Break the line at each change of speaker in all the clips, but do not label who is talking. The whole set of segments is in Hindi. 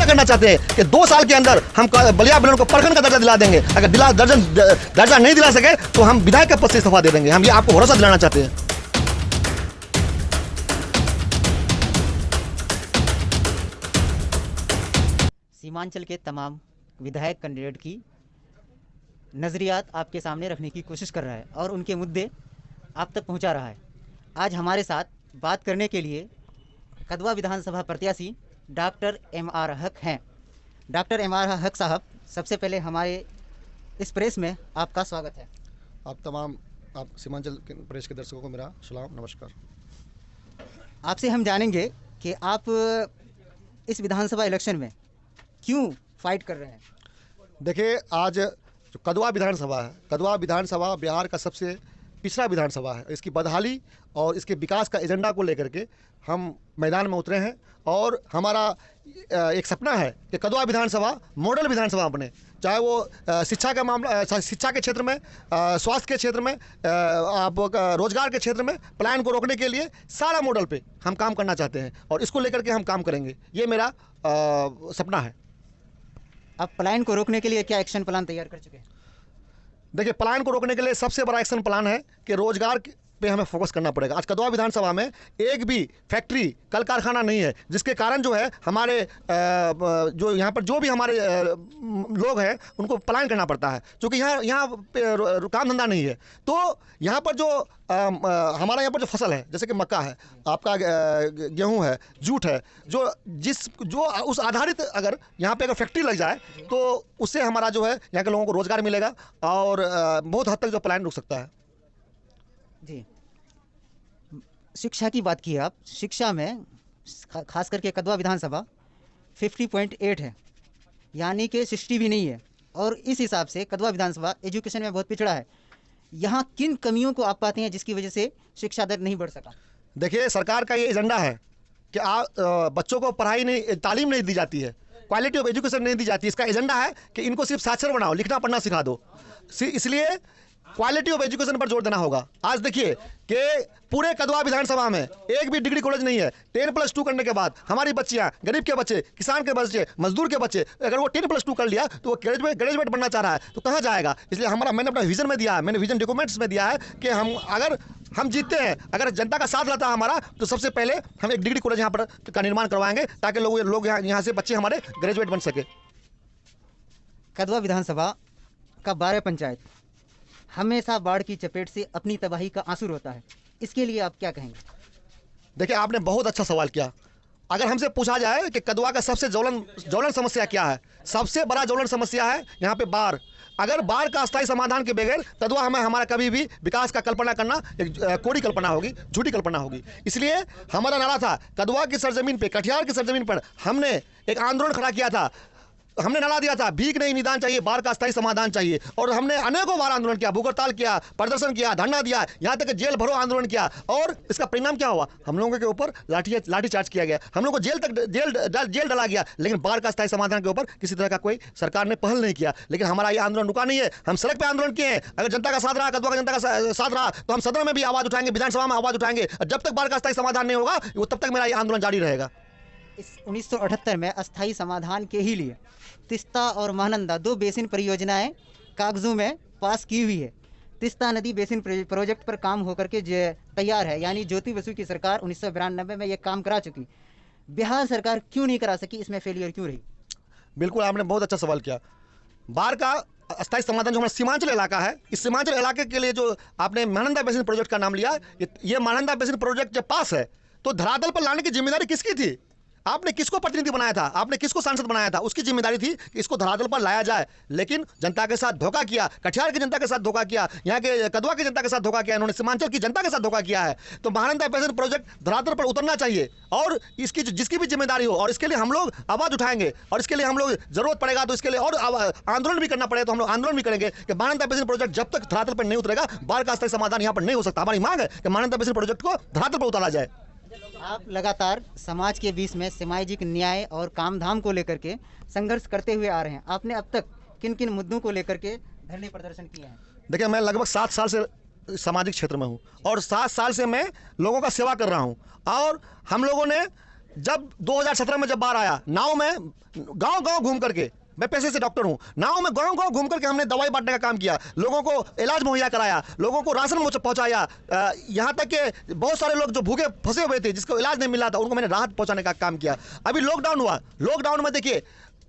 करना चाहते हैं कि 2 साल के अंदर हम बलिया बेलोन को प्रखंड का दर्जा दिला देंगे। अगर दर्जा नहीं दिला सके तो हम विधायक के पद से इस्तीफा दे देंगे। हम ये आपको भरोसा दिलाना चाहते हैं।
सीमांचल के तमाम विधायक कैंडिडेट की नज़रियात आपके सामने रखने की कोशिश कर रहा है और उनके मुद्दे आप तक पहुंचा रहा है। आज हमारे साथ बात करने के लिए कदवा विधानसभा प्रत्याशी डॉक्टर एम.आर. हक हैं। Doctor MR. हक साहब, सबसे पहले हमारे इस प्रेस में आपका स्वागत है।
आप सीमांचल प्रेस के दर्शकों को मेरा सलाम नमस्कार।
आपसे हम जानेंगे कि आप इस विधानसभा इलेक्शन में क्यों फाइट कर रहे हैं।
देखिए, आज जो कदवा विधानसभा है, कदवा विधानसभा बिहार का सबसे पिछड़ा विधानसभा है। इसकी बदहाली और इसके विकास का एजेंडा को लेकर के हम मैदान में उतरे हैं और हमारा एक सपना है कि कदवा विधानसभा मॉडल विधानसभा बने। चाहे वो शिक्षा का मामला, शिक्षा के क्षेत्र में, स्वास्थ्य के क्षेत्र में, आप रोजगार के क्षेत्र में पलायन को रोकने के लिए सारा मॉडल पे हम काम करना चाहते हैं और इसको लेकर के हम काम करेंगे। ये मेरा सपना है।
आप पलायन को रोकने के लिए क्या एक्शन प्लान तैयार कर चुके हैं?
देखिए, पलायन को रोकने के लिए सबसे बड़ा एक्शन प्लान है कि रोजगार पे हमें फोकस करना पड़ेगा। आज कदवा विधानसभा में एक भी फैक्ट्री, कल कारखाना नहीं है, जिसके कारण जो है हमारे जो यहाँ पर जो भी हमारे लोग हैं उनको पलायन करना पड़ता है, क्योंकि यहाँ काम धंधा नहीं है। तो यहाँ पर जो हमारा यहाँ पर जो फसल है, जैसे कि मक्का है, आपका गेहूँ है, जूट है, जो उस आधारित अगर यहाँ पे अगर फैक्ट्री लग जाए तो उससे हमारा जो है यहाँ के लोगों को रोजगार मिलेगा और बहुत हद तक जो पलायन रुक सकता है।
जी, शिक्षा की बात की आप। शिक्षा में खास करके कदवा विधानसभा 50.8 है, यानी कि 60 भी नहीं है, और इस हिसाब से कदवा विधानसभा एजुकेशन में बहुत पिछड़ा है। यहाँ किन कमियों को आप पाते हैं जिसकी वजह से शिक्षा दर नहीं बढ़ सका?
देखिए, सरकार का ये एजेंडा है कि बच्चों को तालीम नहीं दी जाती है, क्वालिटी ऑफ एजुकेशन नहीं दी जाती। इसका एजेंडा है कि इनको सिर्फ साक्षर बनाओ, लिखना पढ़ना सिखा दो। इसलिए क्वालिटी ऑफ एजुकेशन पर जोर देना होगा। आज देखिए कि पूरे कदवा विधानसभा में एक भी डिग्री कॉलेज नहीं है। 10+2 करने के बाद हमारी बच्चियां, गरीब के बच्चे, किसान के बच्चे, मजदूर के बच्चे, अगर वो 10+2 कर लिया तो वो ग्रेजुएट बनना चाह रहा है तो कहाँ जाएगा? इसलिए मैंने अपना विजन में दिया है, मैंने विजन डॉक्यूमेंट्स में दिया है कि अगर हम जीतते हैं, अगर जनता का साथ रहता है हमारा, तो सबसे पहले हम एक डिग्री कॉलेज यहाँ पर का निर्माण करवाएंगे ताकि लोग यहाँ से बच्चे हमारे ग्रेजुएट बन सके।
कदवा विधानसभा का 12 पंचायत हमेशा बाढ़ की चपेट से अपनी तबाही का आंसू रोता है, इसके लिए आप क्या कहेंगे?
देखिए, आपने बहुत अच्छा सवाल किया। अगर हमसे पूछा जाए कि कदवा का सबसे ज्वलन समस्या क्या है, सबसे बड़ा ज्वलन समस्या है यहाँ पे बाढ़। अगर बाढ़ का अस्थायी समाधान के बगैर कदवा हमारा कभी भी विकास का कल्पना करना एक कोरी कल्पना होगी, झूठी कल्पना होगी। इसलिए हमारा नारा था, कदवा की सरजमीन पे, कटिहार की सरजमीन पर हमने एक आंदोलन खड़ा किया था। हमने नारा दिया था, भीख नहीं निदान चाहिए, बाढ़ का अस्थायी समाधान चाहिए। और हमने अनेकों बार आंदोलन किया, भूख हड़ताल किया, प्रदर्शन किया, धरना दिया, यहाँ तक जेल भरो आंदोलन किया। और इसका परिणाम क्या हुआ? हम लोगों के ऊपर लाठी चार्ज किया गया, हम लोगों को जेल डाला गया। लेकिन बाढ़ का अस्थायी समाधान के ऊपर किसी तरह का कोई सरकार ने पहल नहीं किया। लेकिन हमारा ये आंदोलन रुका नहीं है, हम सड़क पर आंदोलन किए हैं। अगर जनता का साथ रहा, कदवा का जनता का साथ रहा, तो हम सदन में भी आवाज उठाएंगे, विधानसभा में आवाज उठाएंगे। जब तक बाढ़ का अस्थायी समाधान नहीं होगा, तब तक मेरा ये आंदोलन जारी रहेगा।
इस 1978 में अस्थायी समाधान के ही लिए तिस्ता और महानंदा 2 बेसिन परियोजनाएं कागजों में पास की हुई है। तिस्ता नदी बेसिन प्रोजेक्ट पर काम होकर के तैयार है, यानी ज्योति बसु की सरकार 1992 में ये काम करा चुकी। बिहार सरकार क्यों नहीं करा सकी? इसमें फेलियर क्यों रही?
बिल्कुल, आपने बहुत अच्छा सवाल किया। बाढ़ का अस्थायी समाधान जो हमारा सीमांचल इलाका है, इस सीमांचल इलाके के लिए जो आपने महानंदा बेसिन प्रोजेक्ट का नाम लिया, ये महानंदा बेसिन प्रोजेक्ट जब पास है तो धरातल पर लाने की जिम्मेदारी किसकी थी? आपने किसको प्रतिनिधि बनाया था? आपने किसको सांसद बनाया था? उसकी जिम्मेदारी थी कि इसको धरातल पर लाया जाए। लेकिन जनता के साथ धोखा किया, कटिहार की जनता के साथ धोखा किया, यहाँ के कदवा की जनता के साथ धोखा किया, इन्होंने सीमांचल की जनता के साथ धोखा किया है। तो महानंदा बेसिन प्रोजेक्ट धरातल पर उतरना चाहिए और इसकी जिसकी भी जिम्मेदारी हो, और इसके लिए हम लोग आवाज उठाएंगे, और इसके लिए हम लोग जरूरत पड़ेगा तो इसके लिए और आंदोलन भी करना पड़ेगा तो हम लोग आंदोलन भी करेंगे कि महानंदा बेसिन प्रोजेक्ट जब तक धरातल पर नहीं उतरेगा, बाढ़ का अस्थायी समाधान यहाँ पर नहीं हो सकता। हमारी मांग है कि महानंदा बेसिन प्रोजेक्ट को धरातल पर उतारा जाए।
आप लगातार समाज के बीच में सामाजिक न्याय और कामधाम को लेकर के संघर्ष करते हुए आ रहे हैं। आपने अब तक किन किन मुद्दों को लेकर के धरने प्रदर्शन किए हैं?
देखिए, मैं लगभग 7 साल से सामाजिक क्षेत्र में हूँ और 7 साल से मैं लोगों का सेवा कर रहा हूँ। और हम लोगों ने जब 2017 में जब बाढ़ आया, नाव में गांव-गांव घूम करके, मैं पेशे से डॉक्टर हूं, नाव में गांव-गांव घूम करके हमने दवाई बांटने का काम किया, लोगों को इलाज मुहैया कराया, लोगों को राशन पहुंचाया, यहां तक कि बहुत सारे लोग जो भूखे फंसे हुए थे, जिसको इलाज नहीं मिला था, उनको मैंने राहत पहुंचाने का काम किया। अभी लॉकडाउन हुआ, लॉकडाउन में देखिए,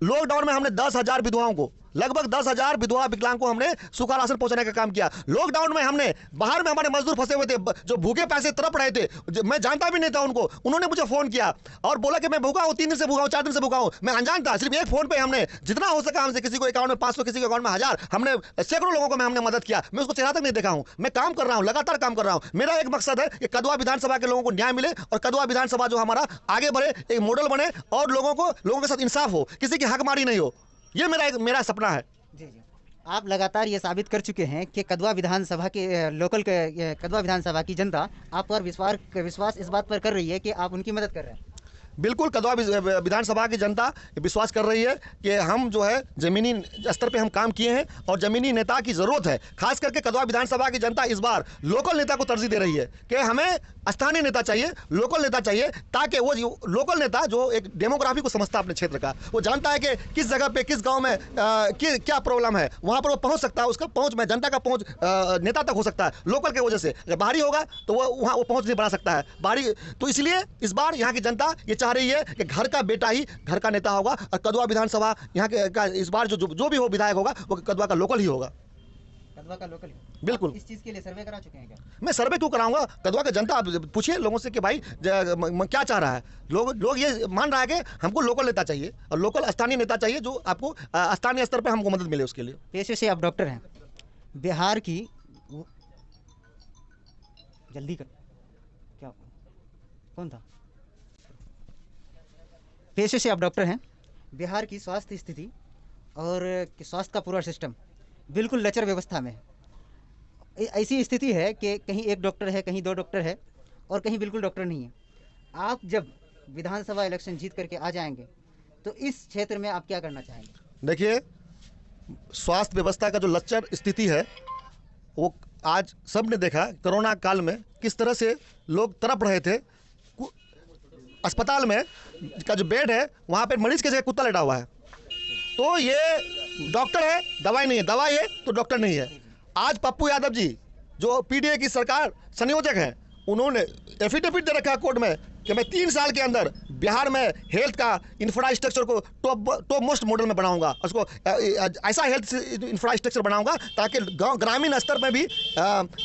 लॉकडाउन में हमने 10,000 विधवाओं को, लगभग 10,000 विधवा विकलांग को हमने सूखा राशन पहुंचाने का काम किया। लॉकडाउन में हमने बाहर में हमारे मजदूर फंसे हुए थे, जो भूखे पैसे तड़प रहे थे, मैं जानता भी नहीं था उनको, उन्होंने मुझे फोन किया और बोला कि मैं भूखा हूं, 3 दिन से भूखा हूं, 4 दिन से भूखा हूं। मैं अनजान था, सिर्फ एक फोन पे हमने जितना हो सका हमसे, किसी को अकाउंट में 500, किसी के अकाउंट में 1000, हमने सैकड़ों लोगों को हमने मदद किया। मैं उसको चेहरा तक नहीं देखा हूं, मैं काम कर रहा हूं, लगातार काम कर रहा हूं। मेरा एक मकसद है कि कदवा विधानसभा के लोगों को न्याय मिले और कदवा विधानसभा जो हमारा आगे बढ़े, एक मॉडल बने और लोगों के साथ इंसाफ हो, किसी की हकमारी नहीं हो। ये मेरा सपना है।
जी जी, आप लगातार ये साबित कर चुके हैं कि कदवा विधानसभा के कदवा विधानसभा की जनता आप पर विश्वास इस बात पर कर रही है कि आप उनकी मदद कर रहे हैं।
बिल्कुल, कदवा विधानसभा की जनता विश्वास कर रही है कि हम जो है ज़मीनी स्तर पे हम काम किए हैं और ज़मीनी नेता की ज़रूरत है। खास करके कदवा विधानसभा की जनता इस बार लोकल नेता को तरजीह दे रही है कि हमें स्थानीय नेता चाहिए, लोकल नेता चाहिए, ताकि वो लोकल नेता जो एक डेमोग्राफी को समझता है अपने क्षेत्र का, वो जानता है कि किस जगह पे, किस गाँव में क्या प्रॉब्लम है, वहाँ पर वो पहुँच सकता है। उसका पहुँच में जनता का पहुँच नेता तक हो सकता है लोकल के वजह से। अगर बाहरी होगा तो वो वहाँ वो पहुँच नहीं बना सकता है बाहरी। तो इसलिए इस बार यहाँ की जनता ये चाह रही है कि घर का बेटा ही घर का नेता होगा और कदवा विधानसभा यहाँ के इस बार जो भी हो विधायक होगा वो कदवा का लोकल ही होगा।
कदवा का लोकल ही?
बिल्कुल।
इस चीज़ के लिए सर्वे करा चुके हैं क्या?
मैं सर्वे क्यों कराऊंगा? कदवा का जनता, आप पूछिए लोगों से कि भाई क्या चाह रहा है। लोग ये मान रहा है कि हमको लोकल नेता चाहिए और लोकल स्थानीय नेता चाहिए, जो आपको स्थानीय स्तर पर हमको मदद मिले उसके लिए।
पेशे से आप डॉक्टर हैं, बिहार की जल्दी कर क्या कौन था पेशे से आप डॉक्टर हैं, बिहार की स्वास्थ्य स्थिति और स्वास्थ्य का पूरा सिस्टम बिल्कुल लचर व्यवस्था में है। ऐसी स्थिति है कि कहीं एक डॉक्टर है, कहीं 2 डॉक्टर है और कहीं बिल्कुल डॉक्टर नहीं है। आप जब विधानसभा इलेक्शन जीत करके आ जाएंगे तो इस क्षेत्र में आप क्या करना चाहेंगे?
देखिए, स्वास्थ्य व्यवस्था का जो लचर स्थिति है वो आज सब ने देखा। कोरोना काल में किस तरह से लोग तड़प रहे थे। अस्पताल में का जो बेड है वहाँ पे मरीज की जगह कुत्ता लेटा हुआ है। तो ये डॉक्टर है, दवाई नहीं है, दवाई है तो डॉक्टर नहीं है। आज पप्पू यादव जी जो पीडीए की सरकार संयोजक हैं, उन्होंने एफिडेविट दे रखा है कोर्ट में कि मैं 3 साल के अंदर बिहार में हेल्थ का इंफ्रास्ट्रक्चर को टॉप मोस्ट मॉडल में बनाऊंगा, उसको ऐसा हेल्थ इंफ्रास्ट्रक्चर बनाऊंगा ताकि ग्रामीण स्तर में भी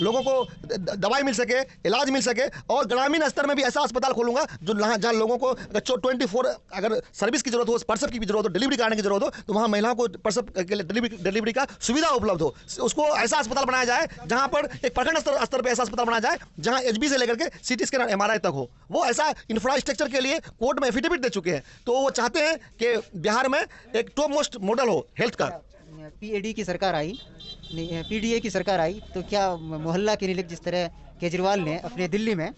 लोगों को दवाई मिल सके, इलाज मिल सके और ग्रामीण स्तर में भी ऐसा अस्पताल खोलूंगा जो जहाँ लोगों को 24 अगर सर्विस की जरूरत हो, प्रसव की भी जरूरत हो, डिलीवरी कराने की जरूरत हो, तो वहाँ महिलाओं को प्रसव के लिए डिलीवरी का सुविधा उपलब्ध हो। उसको ऐसा अस्पताल बनाया जाए जहाँ पर एक प्रखंड स्तर पर ऐसा अस्पताल बनाया जाए जहाँ एचबी से लेकर के सीटी स्कैन MRI तक हो। वो ऐसा इंफ्रास्ट्रक्चर के लिए कोर्ट में एफिडेविट दे चुके हैं। तो वो चाहते हैं कि बिहार में एक टॉप मोस्ट मॉडल हो हेल्थ का।
पीएडी की सरकार आई, पीडीए की सरकार आई, तो क्या मोहल्ला क्लिनिक जिस तरह केजरीवाल ने अपने दिल्ली में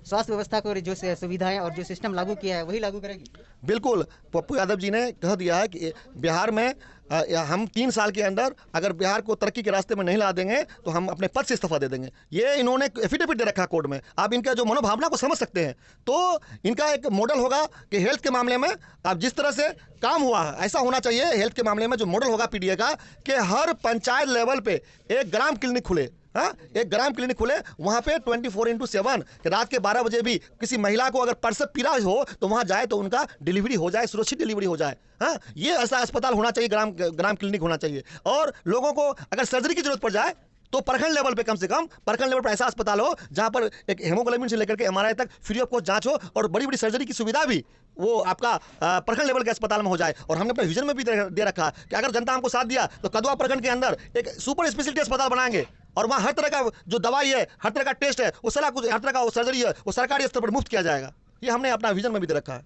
स्वास्थ्य व्यवस्था को जो सुविधाएं और जो सिस्टम लागू किया है वही लागू करेगी? बिल्कुल,
पप्पू यादव जी ने कह दिया है कि बिहार में हम 3 साल के अंदर अगर बिहार को तरक्की के रास्ते में नहीं ला देंगे तो हम अपने पद से इस्तीफा दे देंगे। ये इन्होंने एफिडेविट दे रखा है कोर्ट में। आप इनका जो मनोभावना को समझ सकते हैं। तो इनका एक मॉडल होगा कि हेल्थ के मामले में अब जिस तरह से काम हुआ है ऐसा होना चाहिए। हेल्थ के मामले में जो मॉडल होगा पीडीए का कि हर पंचायत लेवल पे एक ग्राम क्लिनिक खुले। हाँ, एक ग्राम क्लिनिक खुले, वहाँ पे 24/7 रात के 12 बजे भी किसी महिला को अगर प्रसव पीड़ा हो तो वहाँ जाए तो उनका डिलीवरी हो जाए, सुरक्षित डिलीवरी हो जाए। हाँ, ये ऐसा अस्पताल होना चाहिए, ग्राम क्लिनिक होना चाहिए। और लोगों को अगर सर्जरी की जरूरत पड़ जाए तो प्रखंड लेवल पे, कम से कम प्रखंड लेवल पर ऐसा अस्पताल हो जहाँ पर एक हेमोग्लोबिन से लेकर के MRI तक फ्री ऑफ कॉस्ट जाँच हो और बड़ी बड़ी सर्जरी की सुविधा भी वो आपका प्रखंड लेवल के अस्पताल में हो जाए। और हमने अपने विजन में भी दे रखा कि अगर जनता हमको साथ दिया तो कदवा प्रखंड के अंदर एक सुपर स्पेशलिटी अस्पताल बनाएंगे और वहाँ हर तरह का जो दवाई है, हर तरह का टेस्ट है, वो सारा कुछ, हर तरह का वो सर्जरी है, वो सरकारी स्तर पर मुफ्त किया जाएगा। ये हमने अपना विजन में भी दे रखा है।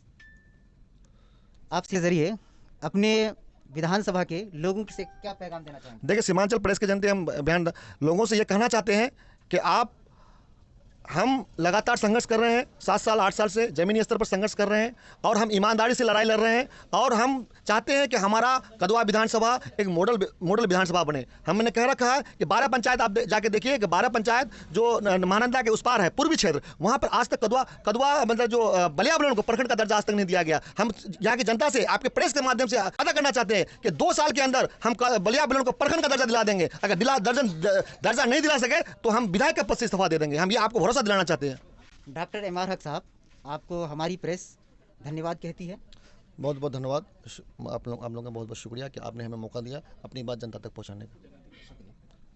आपके जरिए अपने विधानसभा के लोगों से क्या पैगाम देना चाहेंगे?
देखिए, सीमांचल प्रदेश के जनता हम लोगों से ये कहना चाहते हैं कि आप हम लगातार संघर्ष कर रहे हैं, 7 साल 8 साल से ज़मीनी स्तर पर संघर्ष कर रहे हैं और हम ईमानदारी से लड़ाई लड़ रहे हैं और हम चाहते हैं कि हमारा कदवा विधानसभा एक मॉडल विधानसभा बने। हमने कह रखा है कि 12 पंचायत आप जाके देखिए कि 12 पंचायत जो महानंदा के उस पार है पूर्वी क्षेत्र, वहाँ पर आज तक कदवा मतलब जो बलिया बलौन को प्रखंड का दर्जा आज तक नहीं दिया गया। हम यहाँ की जनता से आपके प्रेस के माध्यम से अदा करना चाहते हैं कि 2 साल के अंदर हम बलिया बलौन को प्रखंड का दर्जा दिला देंगे। अगर दर्जा नहीं दिला सके तो हम विधायक का पद से इस्तीफा दे देंगे। हम ये आपको भरोसा दिलाना चाहते हैं।
डॉक्टर एम आर हक साहब, आपको हमारी प्रेस धन्यवाद कहती है।
बहुत बहुत धन्यवाद। आप लोगों का बहुत बहुत शुक्रिया कि आपने हमें मौका दिया अपनी बात जनता तक पहुंचाने का।